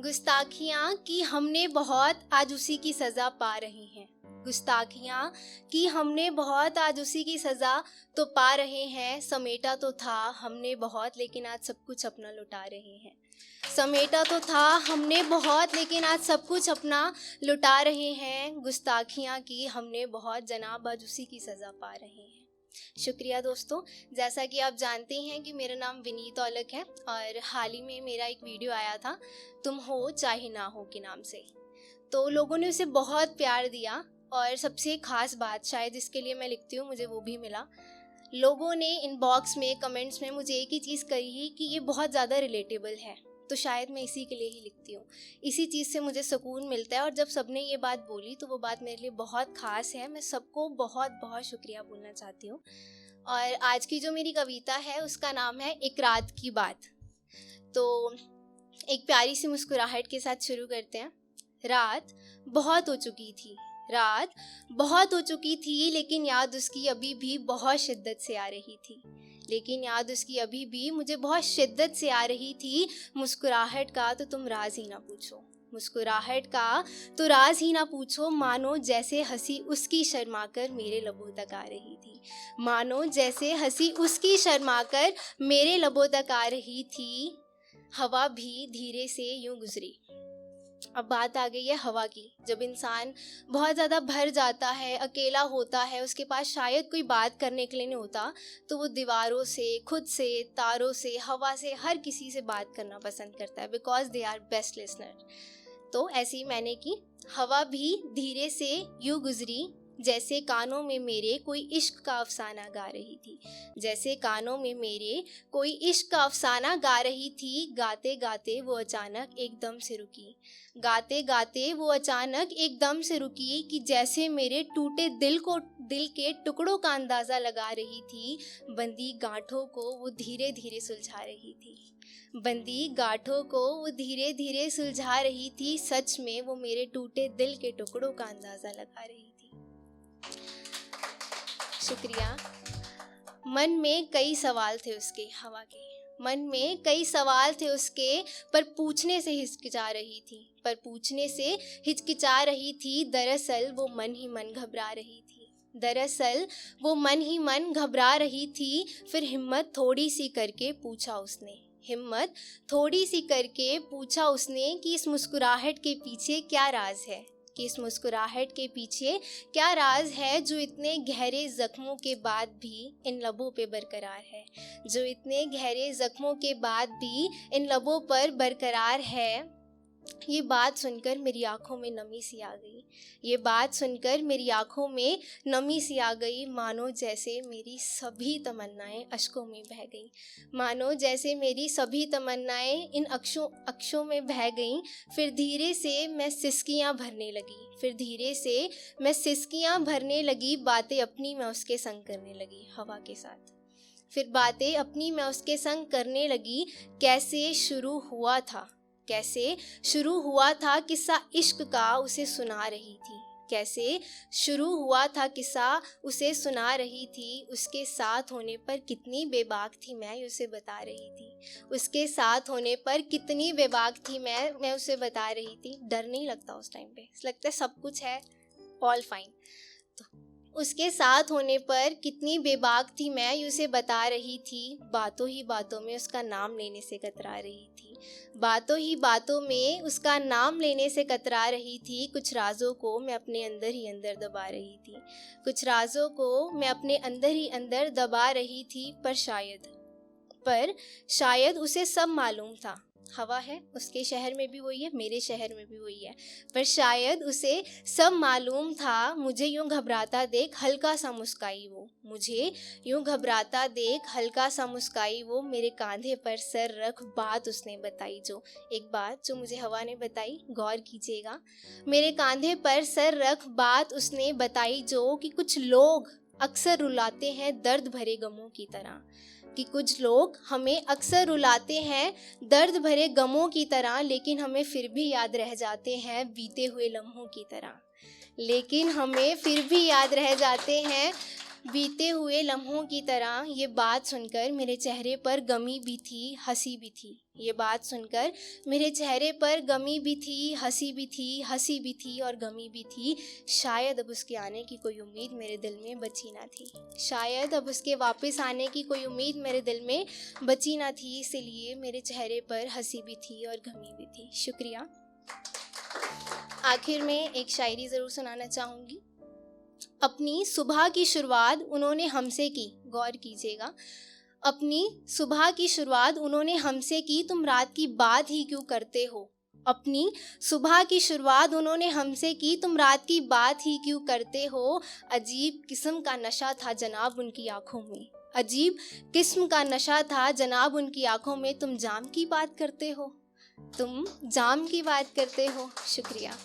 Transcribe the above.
गुस्ताखियाँ की हमने बहुत, आज उसी की सज़ा पा रहे हैं। गुस्ताखियाँ की हमने बहुत, आज उसी की सज़ा तो पा रहे हैं। समेटा तो था हमने बहुत, लेकिन आज सब कुछ अपना लुटा रहे हैं। समेटा तो था हमने बहुत, लेकिन आज सब कुछ अपना लुटा रहे हैं। गुस्ताखियाँ की हमने बहुत, जनाब आज उसी की सज़ा पा रहे हैं। शुक्रिया दोस्तों। जैसा कि आप जानते हैं कि मेरा नाम विनीत औलख है और हाल ही में मेरा एक वीडियो आया था, तुम हो चाहे ना हो के नाम से। तो लोगों ने उसे बहुत प्यार दिया और सबसे ख़ास बात शायद इसके लिए मैं लिखती हूँ, मुझे वो भी मिला। लोगों ने इनबॉक्स में, कमेंट्स में मुझे एक ही चीज़ कही कि ये बहुत ज़्यादा रिलेटेबल है, तो शायद मैं इसी के लिए ही लिखती हूँ। इसी चीज़ से मुझे सुकून मिलता है और जब सबने ये बात बोली तो वो बात मेरे लिए बहुत ख़ास है। मैं सबको बहुत बहुत शुक्रिया बोलना चाहती हूँ। और आज की जो मेरी कविता है उसका नाम है एक रात की बात। तो एक प्यारी सी मुस्कुराहट के साथ शुरू करते हैं। रात बहुत हो चुकी थी, रात बहुत हो चुकी थी, लेकिन याद उसकी अभी भी बहुत शिद्दत से आ रही थी। लेकिन याद उसकी अभी भी मुझे बहुत शिद्दत से आ रही थी। मुस्कुराहट का तो तुम राज ही ना पूछो, मुस्कुराहट का तो राज ही ना पूछो। मानो जैसे हंसी उसकी शर्माकर मेरे लबों तक आ रही थी। मानो जैसे हंसी उसकी शर्माकर मेरे लबों तक आ रही थी। हवा भी धीरे से यूं गुजरी। अब बात आ गई है हवा की। जब इंसान बहुत ज़्यादा भर जाता है, अकेला होता है, उसके पास शायद कोई बात करने के लिए नहीं होता, तो वो दीवारों से, खुद से, तारों से, हवा से, हर किसी से बात करना पसंद करता है, because they are best listener. तो ऐसे ही मैंने की। हवा भी धीरे से यूं गुजरी, जैसे कानों में मेरे कोई इश्क का अफसाना गा रही थी। जैसे कानों में मेरे कोई इश्क का अफसाना गा रही थी। गाते गाते वो अचानक एकदम से रुकी। गाते गाते वो अचानक एकदम से रुकी कि जैसे मेरे टूटे दिल के टुकड़ों का अंदाज़ा लगा रही थी। बंदी गांठों को वो धीरे धीरे सुलझा रही थी। बंदी गांठों को वो धीरे धीरे सुलझा रही थी। सच में वो मेरे टूटे दिल के टुकड़ों का अंदाज़ा लगा रही थी। शुक्रिया। मन में कई सवाल थे उसके, हवा के मन में कई सवाल थे उसके, पर पूछने से हिचकिचा रही थी। पर पूछने से हिचकिचा रही थी। दरअसल वो मन ही मन घबरा रही थी। दरअसल वो मन ही मन घबरा रही थी। फिर हिम्मत थोड़ी सी करके पूछा उसने। हिम्मत थोड़ी सी करके पूछा उसने कि इस मुस्कुराहट के पीछे क्या राज है। कि इस मुस्कुराहट के पीछे क्या राज है, जो इतने गहरे ज़ख्मों के बाद भी इन लबों पे बरकरार है। जो इतने गहरे ज़ख्मों के बाद भी इन लबों पर बरकरार है। ये बात सुनकर मेरी आंखों में नमी सी आ गई। ये बात सुनकर मेरी आंखों में नमी सी आ गई। मानो जैसे मेरी सभी तमन्नाएं अश्कों में बह गईं। मानो जैसे मेरी सभी तमन्नाएं इन अक्षों में बह गईं। फिर धीरे से मैं सिसकियां भरने लगी। फिर धीरे से मैं सिसकियां भरने लगी। बातें अपनी मैं उसके संग करने लगी, हवा के साथ। फिर बातें अपनी मैं उसके संग करने लगी। कैसे शुरू हुआ था, कैसे शुरू हुआ था किस्सा इश्क का, उसे सुना रही थी। कैसे शुरू हुआ था किस्सा, उसे सुना रही थी। उसके साथ होने पर कितनी बेबाक थी मैं, उसे बता रही थी। उसके साथ होने पर कितनी बेबाक थी मैं उसे बता रही थी। डर नहीं लगता उस टाइम पे, लगता है सब कुछ है, ऑल फाइन। उसके साथ होने पर कितनी बेबाक थी मैं, उसे बता रही थी। बातों ही बातों में उसका नाम लेने से कतरा रही थी। बातों ही बातों में उसका नाम लेने से कतरा रही थी। कुछ राजों को मैं अपने अंदर ही अंदर दबा रही थी। कुछ राजों को मैं अपने अंदर ही अंदर दबा रही थी। पर शायद उसे सब मालूम था। हवा है, उसके शहर में भी वही है, मेरे शहर में भी वही है। पर शायद उसे सब मालूम था। मुझे यूं घबराता देख हल्का सा मुस्काई वो। मुझे यूं घबराता देख हल्का सा मुस्काई वो। मेरे कांधे पर सर रख बात उसने बताई जो, एक बात जो मुझे हवा ने बताई, गौर कीजिएगा। मेरे कांधे पर सर रख बात उसने बताई जो, कि कुछ लोग अक्सर रुलाते हैं दर्द भरे गमों की तरह। कि कुछ लोग हमें अक्सर रुलाते हैं दर्द भरे गमों की तरह, लेकिन हमें फिर भी याद रह जाते हैं बीते हुए लम्हों की तरह। लेकिन हमें फिर भी याद रह जाते हैं बीते हुए लम्हों की तरह ये बात सुनकर मेरे चेहरे पर गमी भी थी, हंसी भी थी। ये बात सुनकर मेरे चेहरे पर गमी भी थी, हंसी भी थी, हंसी भी थी और गमी भी थी। शायद अब उसके आने की कोई उम्मीद मेरे दिल में बची ना थी। शायद अब उसके वापस आने की कोई उम्मीद मेरे दिल में बची ना थी, इसलिए मेरे चेहरे पर हंसी भी थी और गमी भी थी। शुक्रिया। आखिर में एक शायरी ज़रूर सुनाना चाहूँगी। अपनी सुबह की शुरुआत उन्होंने हमसे की, गौर कीजिएगा। अपनी सुबह की शुरुआत उन्होंने हमसे की, तुम रात की बात ही क्यों करते हो। अपनी सुबह की शुरुआत उन्होंने हमसे की, तुम रात की बात ही क्यों करते हो। अजीब किस्म का नशा था जनाब उनकी आंखों में, अजीब किस्म का नशा था जनाब उनकी आंखों में। तुम जाम की बात करते हो, तुम जाम की बात करते हो। शुक्रिया।